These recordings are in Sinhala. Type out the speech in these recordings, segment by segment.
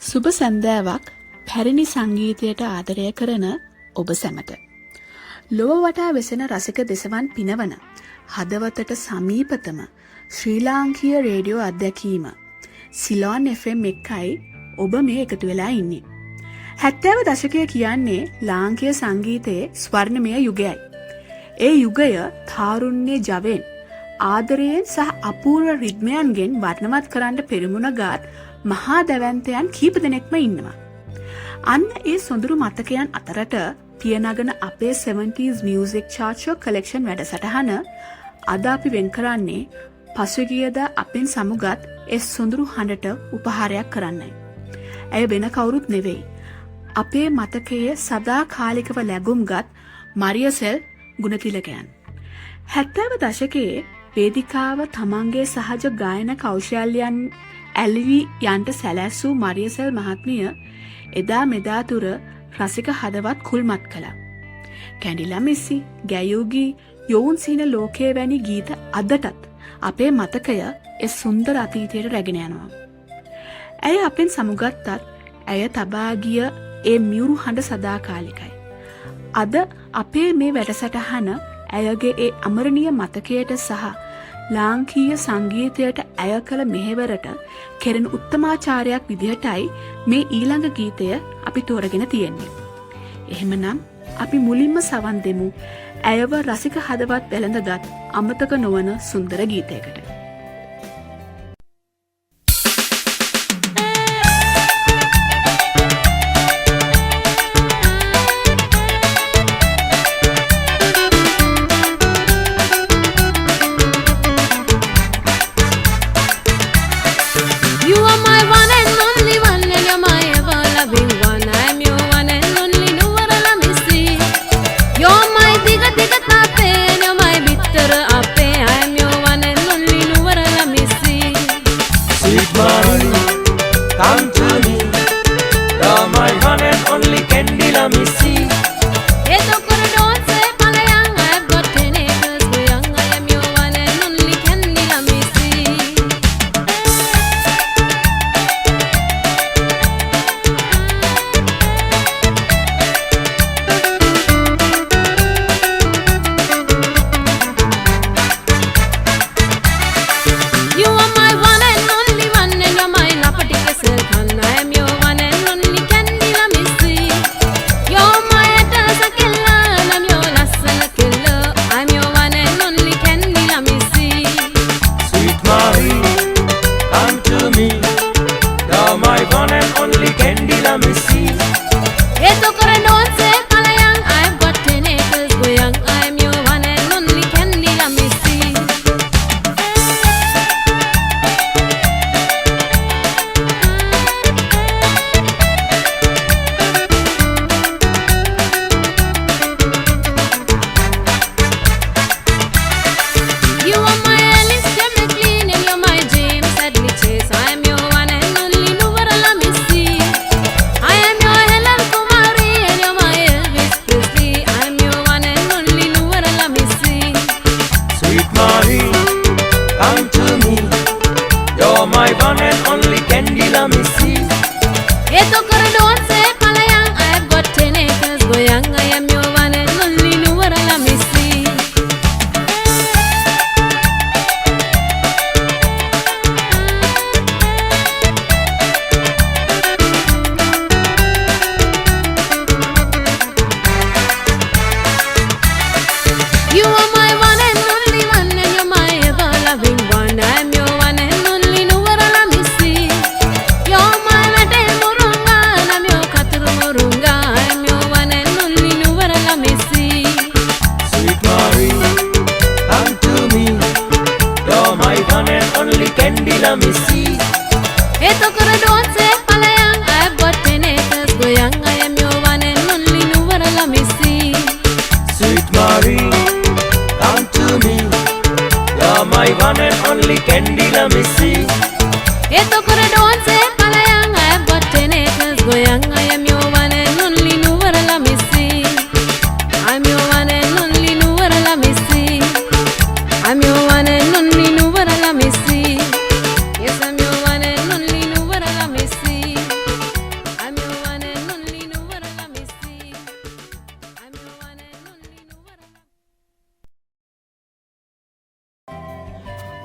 සුබ සන්ධ්‍යාවක් පැරණි සංගීතයට ආදරය කරන ඔබ සැමට. ලොව වටා වෙසෙන රසික දෙසවන් පිනවන හදවතට සමීපතම ශ්‍රී ලාංකීය රේඩියෝ අත්දැකීම සිලෝන් FM එකයි ඔබ මේ එකතු වෙලා ඉන්නේ. 70 දශකය කියන්නේ ලාංකීය සංගීතයේ ස්වර්ණමය යුගයයි. ඒ යුගය තාරුණ්‍ය ජවෙන් ආදරයෙන් සහ අපූර්ව රිද්මයන්ගෙන් වර්ණවත් කරන්න පෙරමුණගත් මහා දැවැන්තයන් කීප දෙනෙක්ම ඉන්නවා. අන්න ඒ සොඳුරු මතකයන් අතරට පියනගන අපේ 70s Music Chart Show Collection වැඩසටහන අද අපි වෙන් කරන්නේ පසුගියදා අපෙන් සමුගත් ඒ සොඳුරු හඬට උපහාරයක් කරන්නයි. ඇය වෙන කවුරුත් නෙවෙයි. අපේ මතකයේ සදාකාලිකව ලැබුම්ගත් මරියසෙල් ගුණතිලකයන්. 70 දශකයේ වේදිකාව තමන්ගේ සහජ ගායන කෞශල්‍යයන් ඇල්වි යන්ට සැලැස්සූ මරියසෙල් මහත්මිය එදා මෙදා තුර රසික හදවත් කුල්මත් කළා. කැඩිලා මිස්සි, ගැයූගී, යොවුන් සිහින ලෝකයේ වැනි ගීත අදටත් අපේ මතකය ඒ සුන්දර අතීතයට රැගෙන යනවා. ඇය අපෙන් සමුගත්තත් ඇය තබා ගිය ඒ මියුරු හඬ සදාකාලිකයි. අද අපේ මේ වැඩසටහන ඇයගේ ඒ අමරණීය මතකයට සහ ලාංකීය සංගීතයට ඇය කළ මෙහෙවරට කෙරෙන උත්තමාචාරයක් විදිහටයි මේ ඊළඟ ගීතය අපි තෝරගෙන තියෙන්නේ. එහෙමනම් අපි මුලින්ම සවන් දෙමු ඇයව රසික හදවත් වැළඳගත් අමතක නොවන සුන්දර ගීතයකට.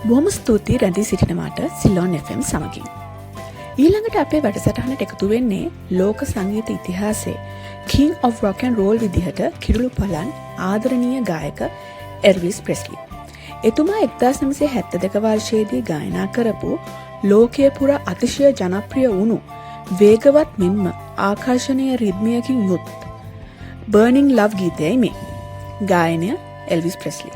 බොහොම ස්තුතියි රැඳී සිටිනවාට සිලෝන් FM සමගින්. ඊළඟට අපේ වැඩසටහනට එකතු වෙන්නේ ලෝක සංගීත ඉතිහාසයේ King of Rock and Roll විදිහට කිරුළු පලන් ආදරණීය ගායක එල්විස් ප්‍රෙස්ලි. එතුමා 1972 වර්ෂයේදී ගායනා කරපු ලෝකයේ පුරා අතිශය ජනප්‍රිය වුණු වේගවත් මෙන්ම ආකර්ෂණීය රිද්මයකින් යුත් Burning Love ගීතයයි මේ. ගායනය එල්විස් ප්‍රෙස්ලි.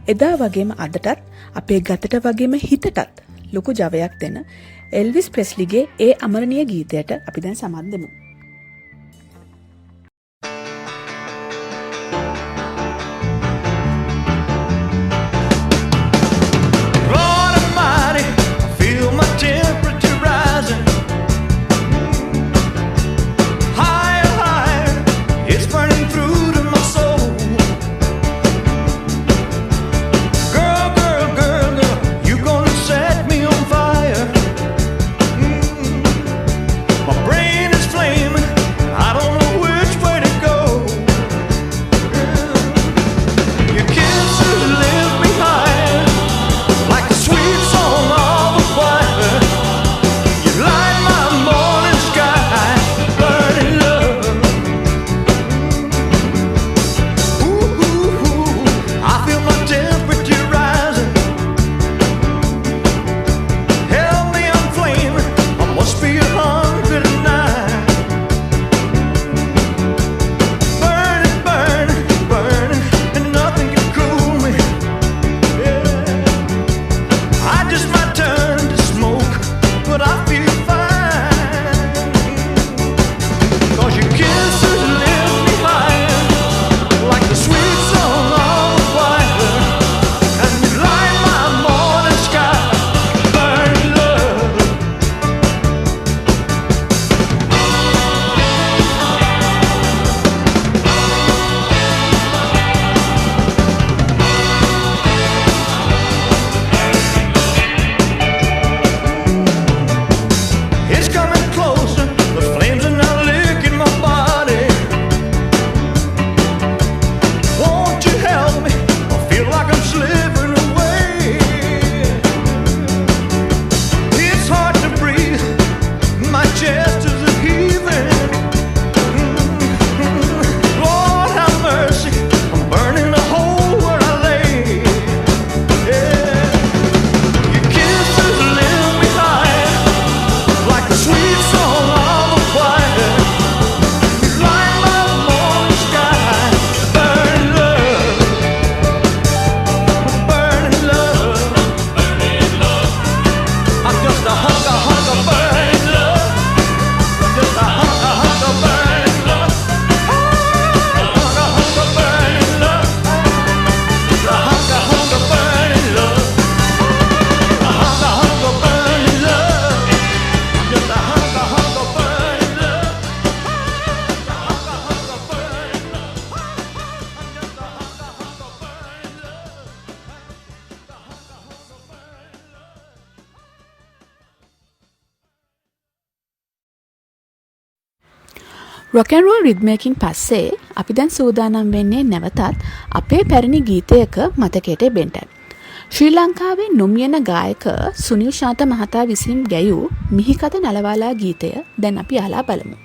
එදා වගේම අදටත් අපේ ගතට වගේම හිතටත් ලොකු ජවයක් දෙන එල්විස් ප්‍රෙස්ලිගේ ඒ අමරණීය ගීතයට අපි දැන් සමත් දෙමු. රොක් ඇන් රෝල් රිද්මයකින් පස්සේ අපි දැන් සූදානම් වෙන්නේ නැවතත් අපේ පැරණි ගීතයක මතකයට එබෙන්න. ශ්‍රී ලංකාවේ නොමියෙන ගායක සුනිල් ශාන්ත මහතා විසින් ගැයූ මිහිකත නලවාලා ගීතය දැන් අපි අහලා බලමු.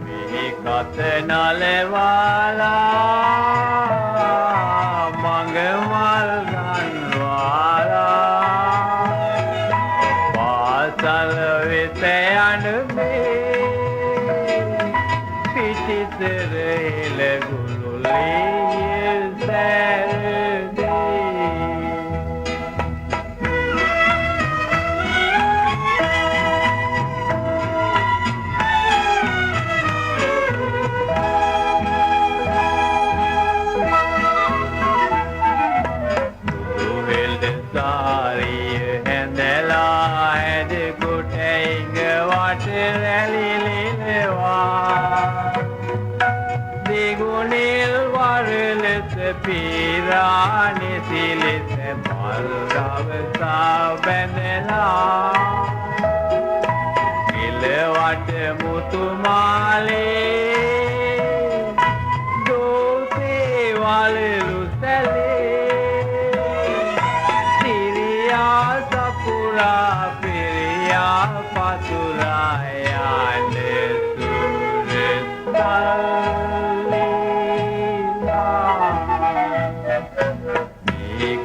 මිහිකත නලවාලා Pirani silise malravsa benela ile වඩ මුතුමාලේ දෝසේ වලලු සැලේ සිරියා සපුරා පිරියා පතුරා යන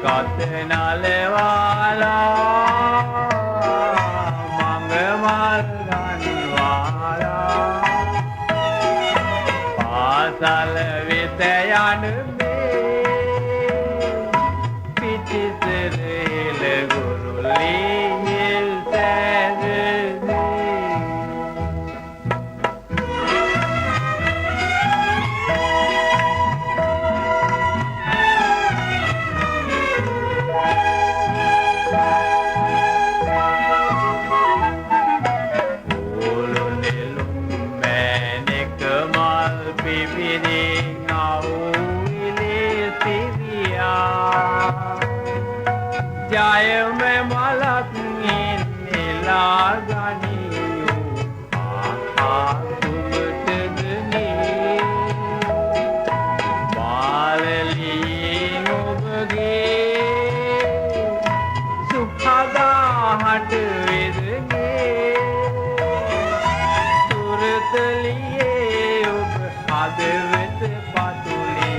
කත නලවාලා මඟ මල්ගන්වාලා පාසල වෙත යන මේ පිටිසර හෙළ ගුරුලී සැදේ ජය මේ මලක් නිලා ගනියෝ ආහා දුමට ගනේ බාලලී ඔබගේ සුඛදාහට වෙදනේ සුරතලියේ ඔබ හදවත පතුලේ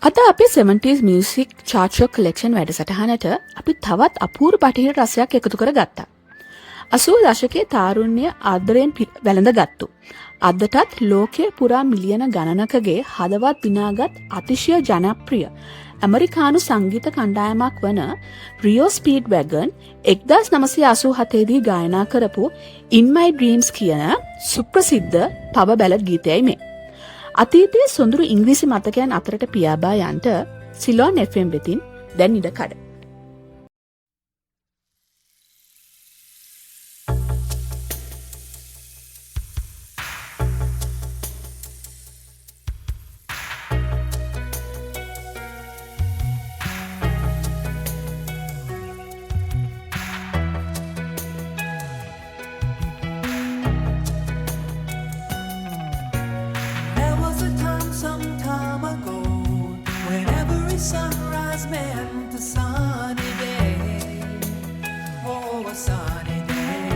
අද අපේ 70s music chart show collection වැඩසටහනට අපි තවත් අපූර්ව බටහිර රසයක් එකතු කරගත්තා. 80 දශකයේ තාරුණ්‍ය ආදරයෙන් වැළඳගත්තු. අදටත් ලෝකයේ පුරා මිලියන ගණනකගේ හදවත් විනාගත් අතිශය ජනප්‍රිය ඇමරිකානු සංගීත කණ්ඩායමක් වන රියෝ ස්පීඩ්වැගන් 1987 දී ගායනා කරපු In My Dreams කියන සුප්‍රසිද්ධ පව බැලඩ් ගීතයයි මේ. අතීතයේ සොඳුරු ඉංග්‍රීසි මතකයන් අතරට පියාඹා යන්ට සිලෝන් FM වෙතින් දැන් ඉඩකඩ. Sunrise meant a sunny day, oh a sunny day.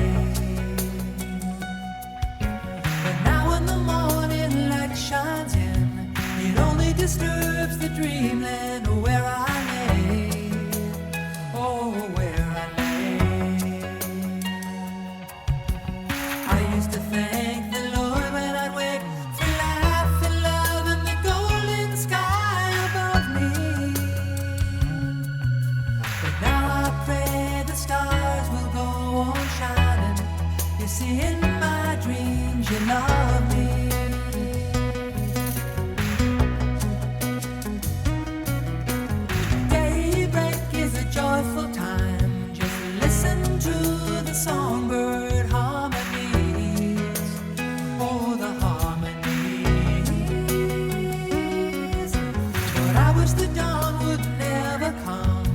But now when the morning light shines in, it only disturbs the dreamland where I lay, oh where I lay. I used to thank the Lord when I'd wake for life and love and the golden sky above me. Stars will go on shining. You see, in my dreams, you love me. Daybreak is a joyful time. Just listen to the songbird harmonies. Oh, the harmonies. But I wish the dawn would never come.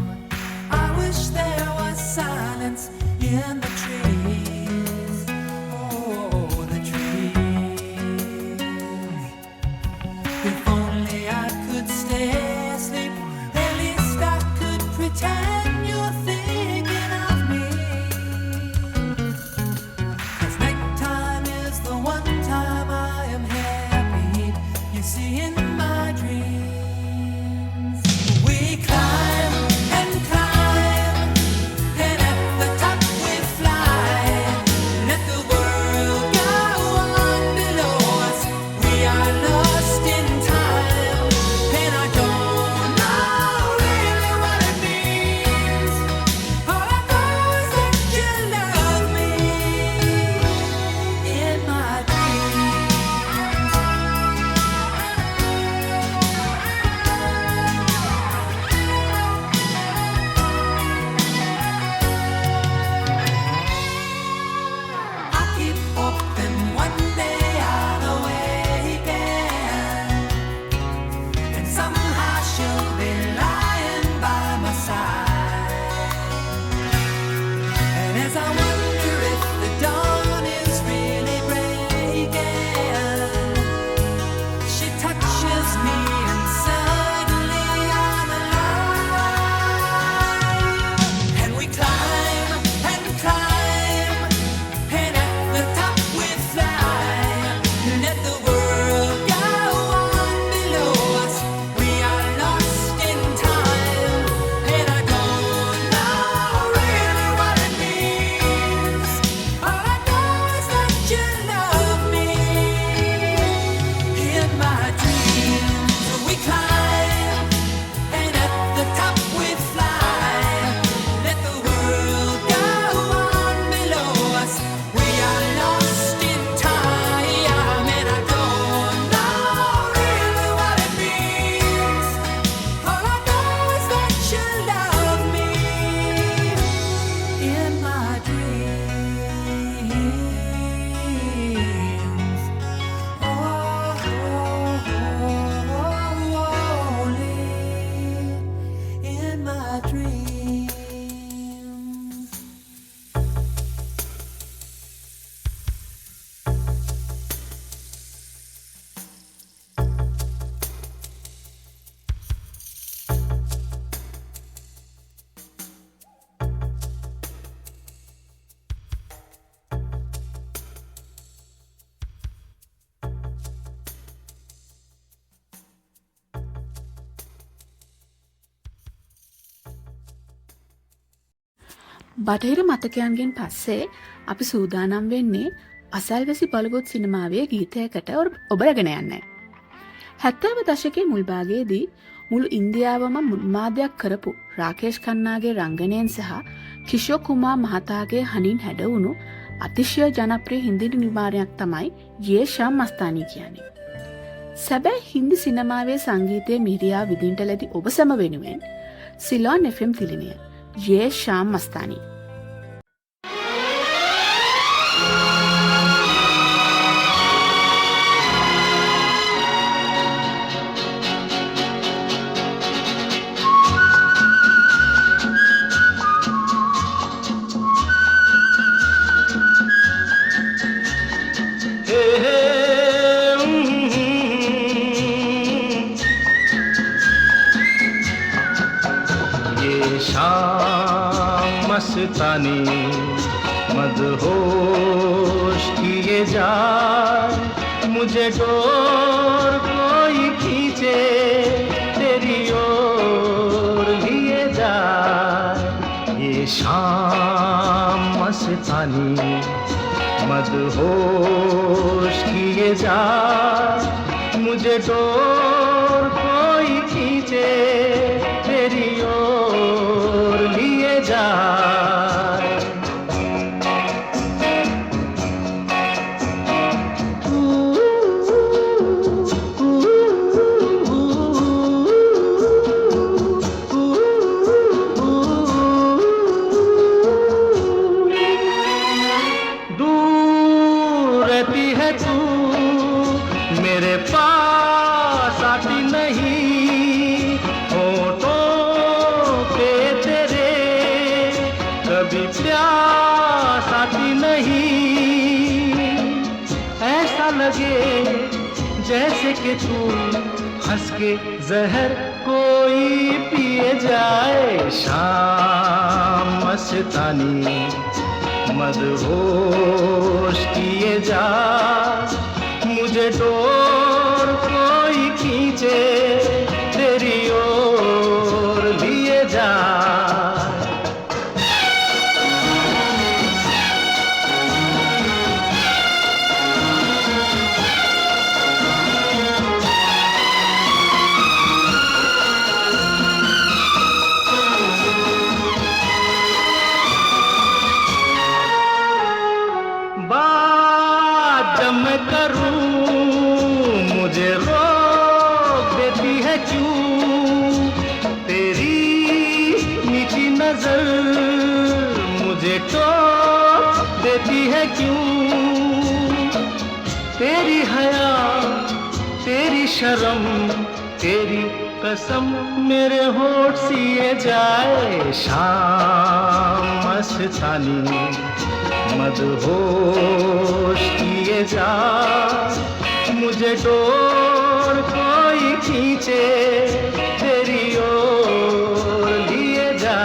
I wish there was silence in the trees, oh the trees. බටහිර මතකයන්ගෙන් පස්සේ අපි සූදානම් වෙන්නේ අසල්වැසි බලවොත් සිනමාවේ ගීතයකට ඔබ රැගෙන යන්නයි. 70 දශකයේ මුල් භාගයේදී මුළු ඉන්දියාවම මුන්මාදයක් කරපු රාකේෂ් ඛන්නාගේ රංගනයෙන් සහ කිෂෝර් කුමාර් මහතාගේ හනින් හැඩවුණු අතිශය ජනප්‍රිය හින්දි නිර්මාණයක් තමයි යේ ශාම් මස්තානි කියන්නේ. සැබෑ හින්දි සිනමාවේ සංගීතයේ මිහිරියා විඳින්නට ලැබි ඔබ සැම වෙනුවෙන් සිලෝන් FM තිලිනය යේ ශාම් මස්තානි. मस्तानी मदहोश किए जाए मुझे डोर कोई खींचे तेरी ओर लिए जाए ये शाम मस्तानी मदहोश किए जाए मुझे डोर कोई खींचे तेरी ओर लिए जाए दूर रहती है तू मेरे पास आती नहीं होठों पे तेरे कभी प्यास आती नहीं ऐसा लगे जैसे कि तू हंस के जहर कोई पिए जाए शाम मस्तानी मदहोश किए जा मुझे डोर कोई खींचे तेरी ओर लिए जा बात जब मैं करूं मुझे रोक देती है क्यों तेरी नीची नजर मुझे टोक देती है क्यों तेरी हया तेरी शर्म तेरी कसम मेरे होठ सिए जाए शाम मस्तानी मदहोश किए जा मुझे डोर कोई खींचे तेरी ओर लिए जा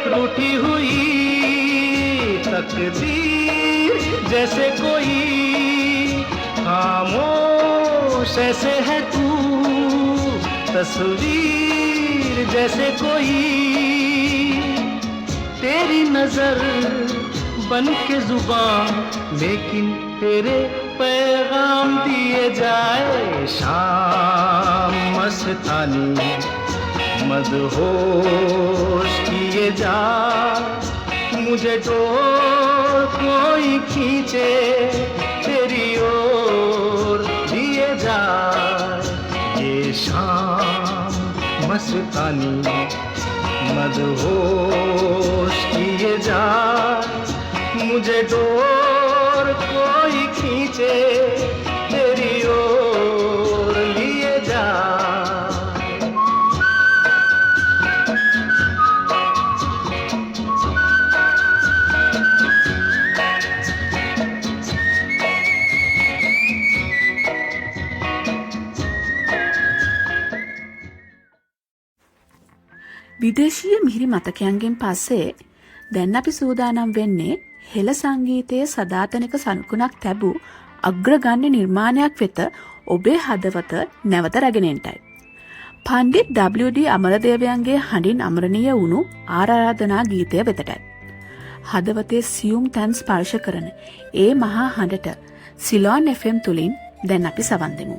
रूठी हुई तकदीर जैसे कोई खामोश ऐसे है तू तस्वीर जैसे कोई तेरी नजर बन के जुबान लेकिन तेरे पैगाम दिए जाए शाम मस्तानी मदहोश किए जा मुझे डोर कोई खींचे तेरी ओर लिए जा ये शाम मस्तानी मदहोश किए जा मुझे डोर कोई खींचे तेरी ओर लिए जा විදේශීය මිහිරි මතකයන්ගෙන් පස්සේ දැන් අපි සූදානම් වෙන්නේ හෙළ සංගීතයේ සදාතනික සලකුණක් තැබූ අග්‍රගණ්‍ය නිර්මාණයක් වෙත ඔබේ හදවත නැවත රැගෙන එන්නයි. පණ්ඩිත් W.D. අමරදේවයන්ගේ හඬින් අමරණීය වුණු ආරාධනා ගීතය වෙතටයි. හදවතේ සියුම් තැන් ස්පර්ශ කරන ඒ මහා හඬට සිලෝන් FM තුලින් දැන් අපි සවන් දෙමු.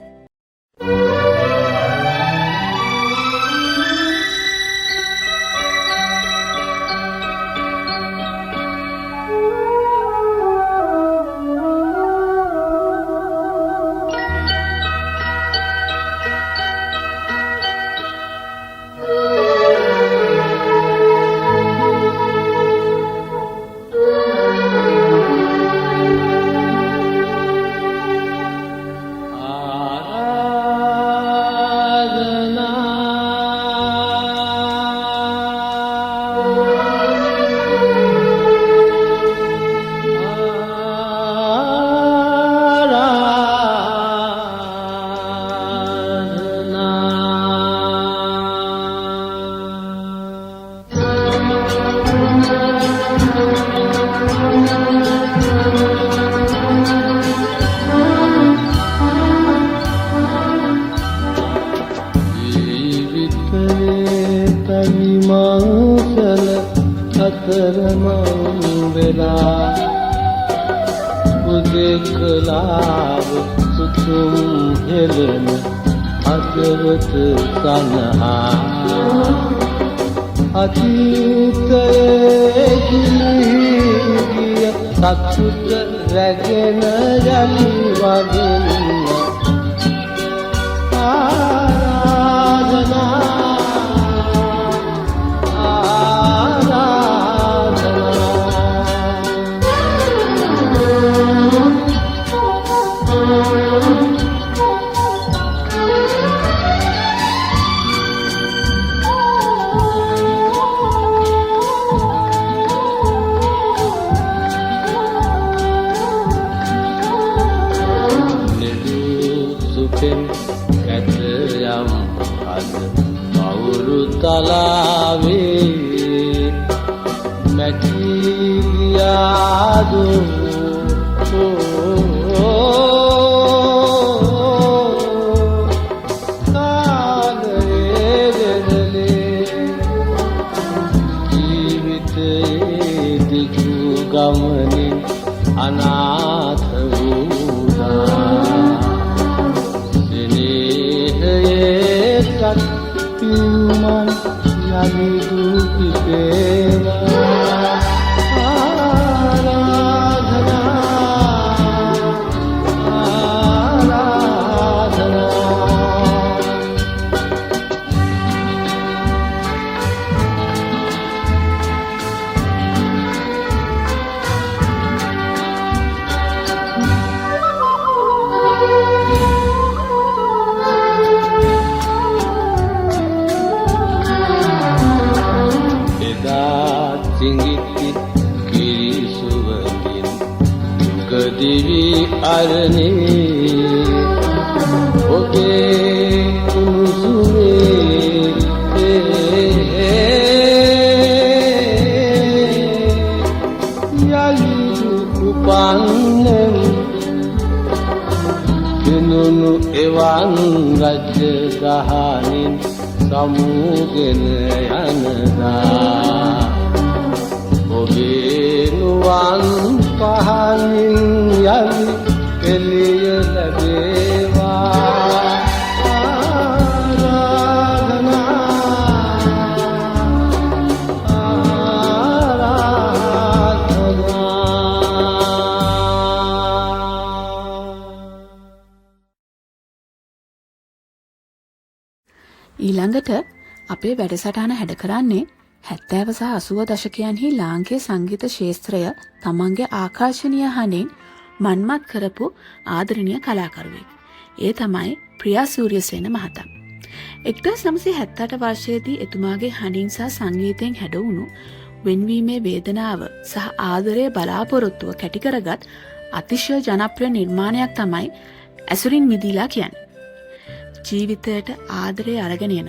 ඊළඟට අපේ වැඩසටහන හැඩ කරන්නේ 70 සහ 80 දශකයන්හි ලාංකේය සංගීත ශාස්ත්‍රය තමන්ගේ ආකර්ශනීය හඬින් මන්මත් කරපු ආදරණීය කලාකරුවෙක්. ඒ තමයි ප්‍රියා සූරියසේන මහතා. 1978 වර්ෂයේදී එතුමාගේ හඬින් සහ සංගීතයෙන් හැඩවුණු වෙන්වීමේ වේදනාව සහ ආදරය බලාපොරොත්තුව කැටි කරගත් අතිශය ජනප්‍රිය නිර්මාණයක් තමයි ඇසුරින් මිදීලා කියන්නේ. ජීවිතයට ආදරය අරගෙන යන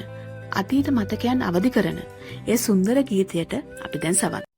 අතීත මතකයන් අවදි කරන ඒ සුන්දර ගීතයට අපි දැන් සවන්.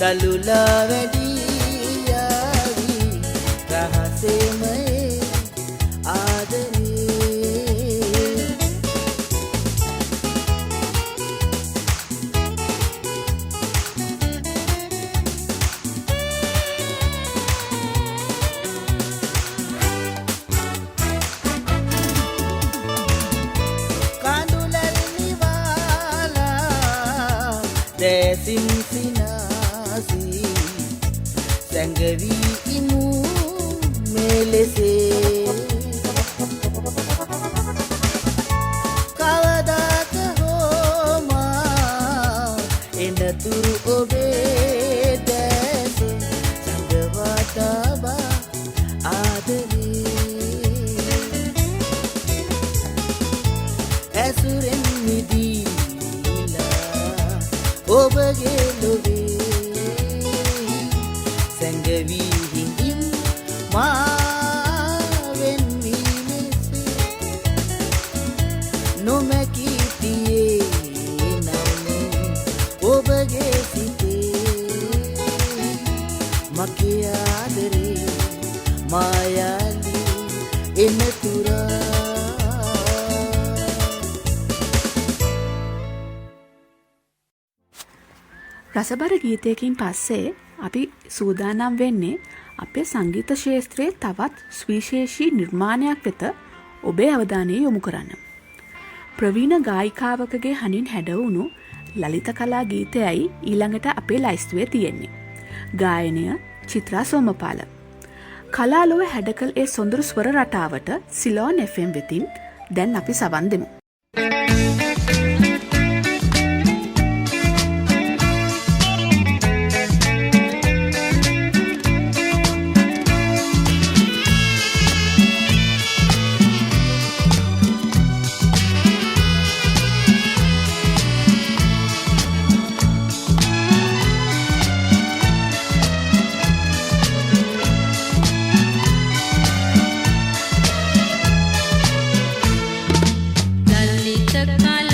දලුලා වැඩියාවි රහසෙමයේ ආදරේ කඳුලල් නිවාලා දැසින් සැඟවි ඉමු මෙලෙසේ කවදාක හෝමා එනතුරු ඔබේ දැසේ සඟවා තබා ආදරේ ඇසුරෙන් මිදීලා ඔබගේ ලොවේ සැඟවී හිඳින් මාවෙන් වීමෙසේ නොමැකී තියේ නම් ඔබගේ සිතේ මගේ ආදරේ මායාලි එනතුරා රසබර ගීතයකින් පස්සේ අපි සූදානම් වෙන්නේ අපේ සංගීත ශාස්ත්‍රයේ තවත් සුවිශේෂී නිර්මාණයක් වෙත ඔබේ අවධානය යොමු කරන්න. ප්‍රවීණ ගායිකාවකගේ හනින් හැඩවුණු ලලිත කලා ගීතයයි ඊළඟට අපේ ලයිස්තුවේ තියෙන්නේ. ගායනය චිත්‍රා සෝමපාල. කලාලොව හැඩකල් ඒ සොඳුරු ස්වර රටාවට සිලෝන් FM වෙතින් දැන් අපි සවන් දෙමු. Lalita kala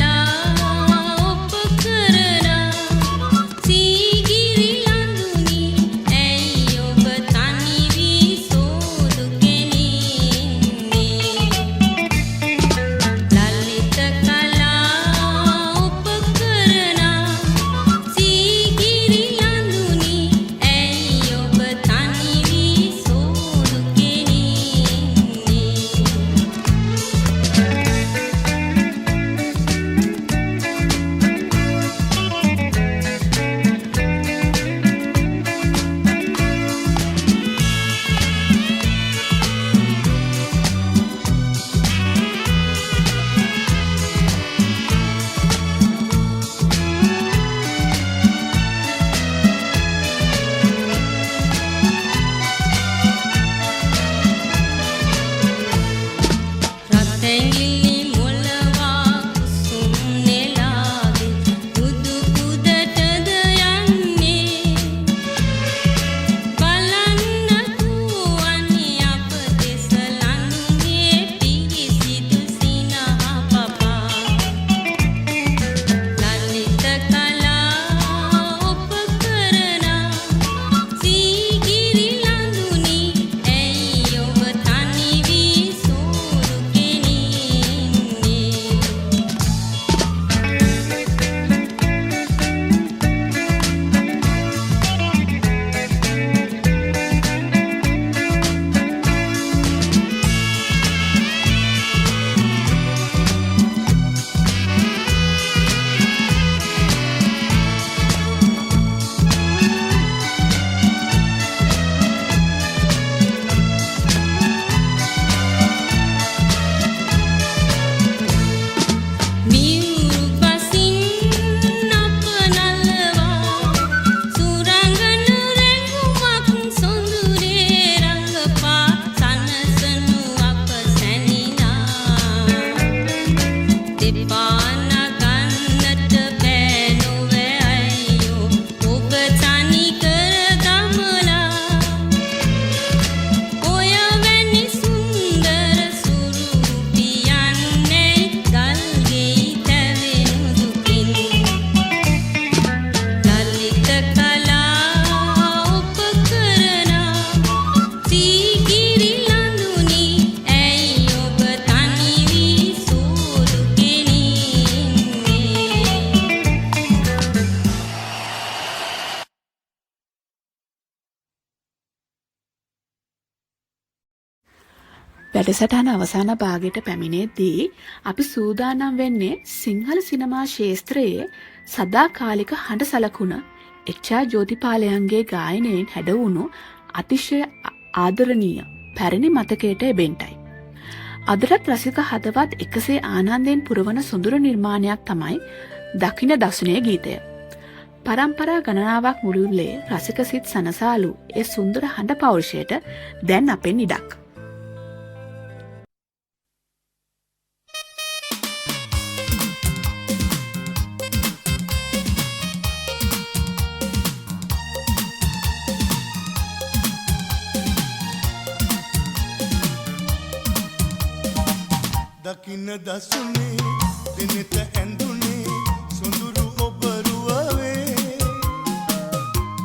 වැඩසටහන අවසාන භාගයට පැමිණෙද්දී අපි සූදානම් වෙන්නේ සිංහල සිනමා ශාස්ත්‍රයේ සදාකාලික හඬ සලකුණ එච්.ආර්. ජෝතිපාලයන්ගේ ගායනයෙන් හැඩවුණු අතිශය ආදරණීය පැරණි මතකයට එබෙන්ටයි. අදටත් රසික හදවත් එකසේ ආනන්දයෙන් පුරවන සොඳුරු නිර්මාණයක් තමයි දකින දසුනේ ගීතය. පරම්පරා ගණනාවක් මුළුල්ලේ රසික සිත් සනසාලු ඒ සුන්දර හඬ පෞරුෂයට දැන් අපෙන් ඉඩක්. දකින්න දසුනේ දිනෙත ඇඳුනේ සොඳුරු ඔබ රුවේ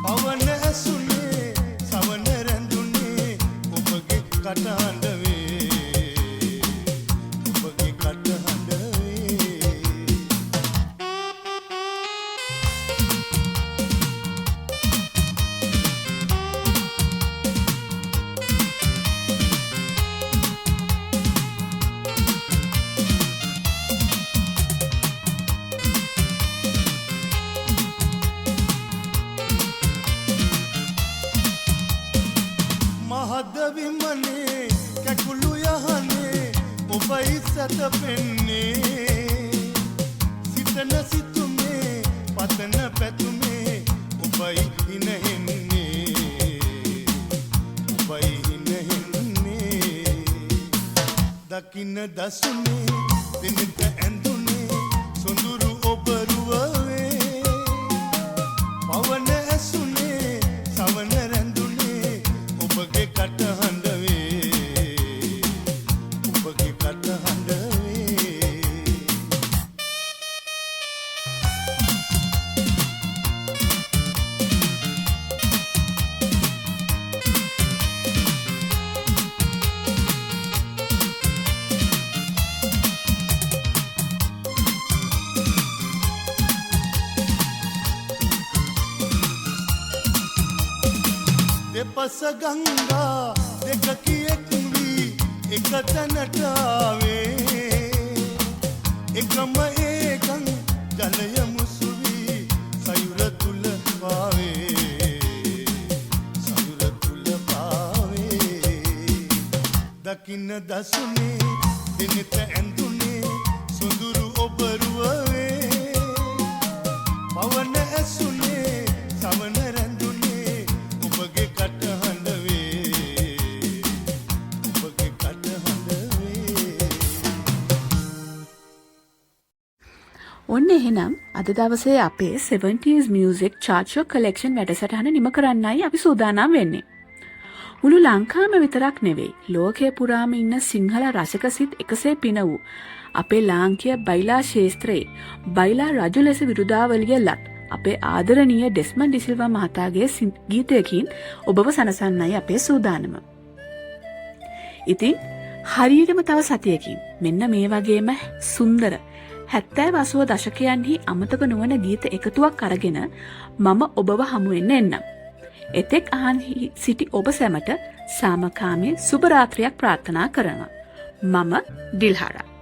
පවන ඇසුනේ සවන රැඳුනේ ඔබගේ කටහඬ වේ ඔබගේ කටහඬ වේ මහද විමනේ කැකුළු යහනේ ඔබයි සැතපෙන්නේ සිතන සිතුමේ පතන පැතුමේ ඔබයි හිනහෙන්නේ ඔබයි හිනහෙන්නේ දකින්න දසුනේ දිනෙත ඇඳුනේ සොඳුරු ඔබ රුවේ පවන ඇසුනේ සවන රැඳුනේ ඔබගේ කටහඬ වේ ඔබගේ කටහඬ වේ දෙපස ගංගා දෙකකි එක් වී එක තැනට ආවේ එකම ඒකං ජලය මුසු වී සයුර තුල පාවේ සයුර තුල පාවේ දකින්න දසුනේ දිනෙත ඇඳුනේ සොඳුරු ඔබ රුවේ පවන ඇසුනේ සවන රැඳුනේ ඔබගේ කටහඬ වේ ඔබගේ කටහඬ වේ ඔන්න එහෙනම් අද දවසේ අපේ 70s Music Chart Show Collection වැඩසටහන නිම කරන්නයි අපි සූදානම් වෙන්නේ. මුළු ලංකාවම විතරක් නෙවෙයි ලෝකයේ පුරාම ඉන්න සිංහල රසික සිත් එකසේ පින වූ අපේ ලාංකීය බයිලා ශාස්ත්‍රයේ බයිලා රජු ලෙස විරුදාවලිය ලත් අපේ ආදරණීය ඩෙස්මන්ඩ් ඩිසිල්වා මහතාගේ ගීතයකින් ඔබව සනසන්නයි අපේ සූදානම. ඉතින් හරියටම තව සතියකින් මෙන්න මේ වගේම සුන්දර 70 80 දශකයන්හි අමතක නොවන ගීත එකතුවක් අරගෙන මම ඔබව හමු වෙන්න එන්නම්. එතෙක් අහන්හි සිටි ඔබ සැමට සාමකාමී සුබ රාත්‍රියක් ප්‍රාර්ථනා කරනවා. මම ඩිල්හාරා.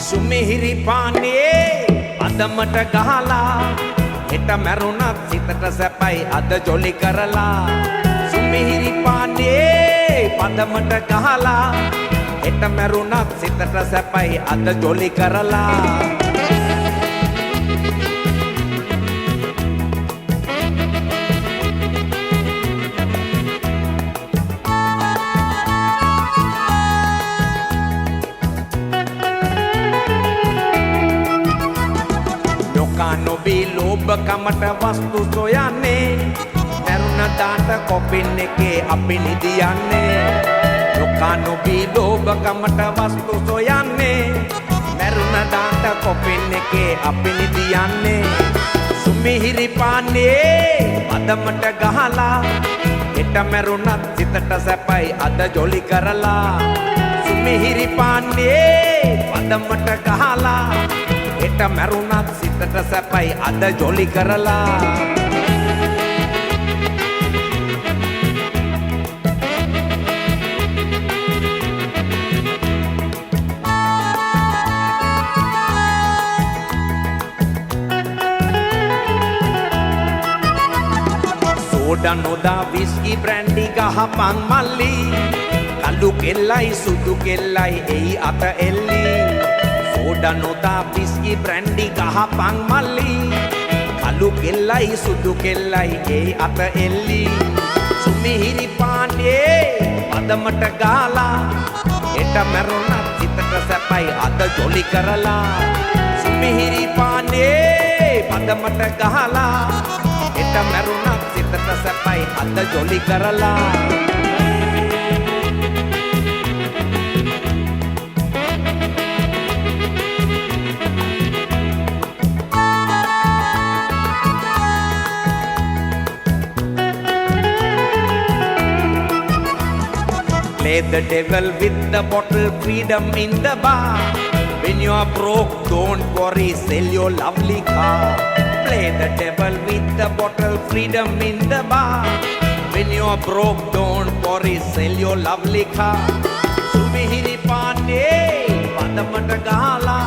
සුමිහිරි පානේ අදමට ගහලා හෙට මැරුණත් සිතට සැපයි අද ජොලි කරලා සුමිහිරි පානේ පදමට ගහලා හෙට මැරුණත් සිතට සැපයි අද ජොලි කරලා නොබී ලෝභකමට වස්තු සොයන්නේ මැරුණ දාට කොපින් එකේ අපි නිදියන්නේ ලෝකා නොබී ලෝභකමට වස්තු සොයන්නේ මැරුණ දාට කොපින් එකේ අපි නිදියන්නේ සුමිහිරි පානේ පදමට ගහලා හෙට මැරුණත් සිතට සැපයි අද ජොලි කරලා සුමිහිරි පාන්නේ පදමට ගහලා හෙට මැරුණත් සිතට සැපයි අද ජොලි කරලා සෝඩා නොදා විස්කි බ්‍රැන්ඩි ගහපන් මල්ලි කළු කෙල්ලයි සුදු කෙල්ලයි එයි අත එල්ලි සෝඩා නොදා විස්කි බ්‍රැන්ඩි ගහපන් මල්ලි කළු කෙල්ලයි සුදු කෙල්ලයි එයි අත එල්ලි සුමිහිරි පාන්නේ පදමට ගාලා හෙට මැරුණත් සිතට සැපයි අද ජොලි කරලා සුමිහිරි පාන්නේ පදමට ගහලා හෙට මැරුණත් සිතට සැපයි අද ජොලි කරලා Play the devil with the bottle, freedom in the bar. When you are broke, don't worry, sell your lovely car. Play the devil with the bottle, freedom in the bar. When you are broke, don't worry, sell your lovely car. Sumihiri paane, padamata gala.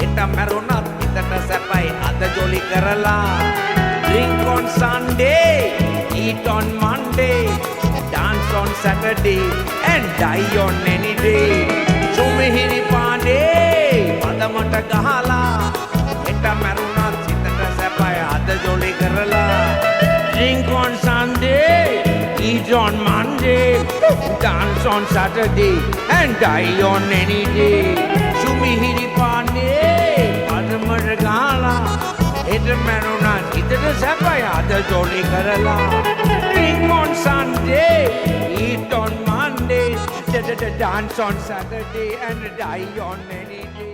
Etta marunat, itata sapai, ada jolly karala. Drink on Sunday, eat on Monday. Dance on Saturday and die on any day. Sumihiri paane, padamata gahala. Etta marunat sitata sapaya ada jolly karala. Drink on Sunday, eat on Monday, dance on Saturday and die on any day. Sumihiri paane, padamata gahala. Etta marunat sitata sapaya ada jolly karala. Drink on Sunday, eat on Monday, dance on Saturday and die on any day.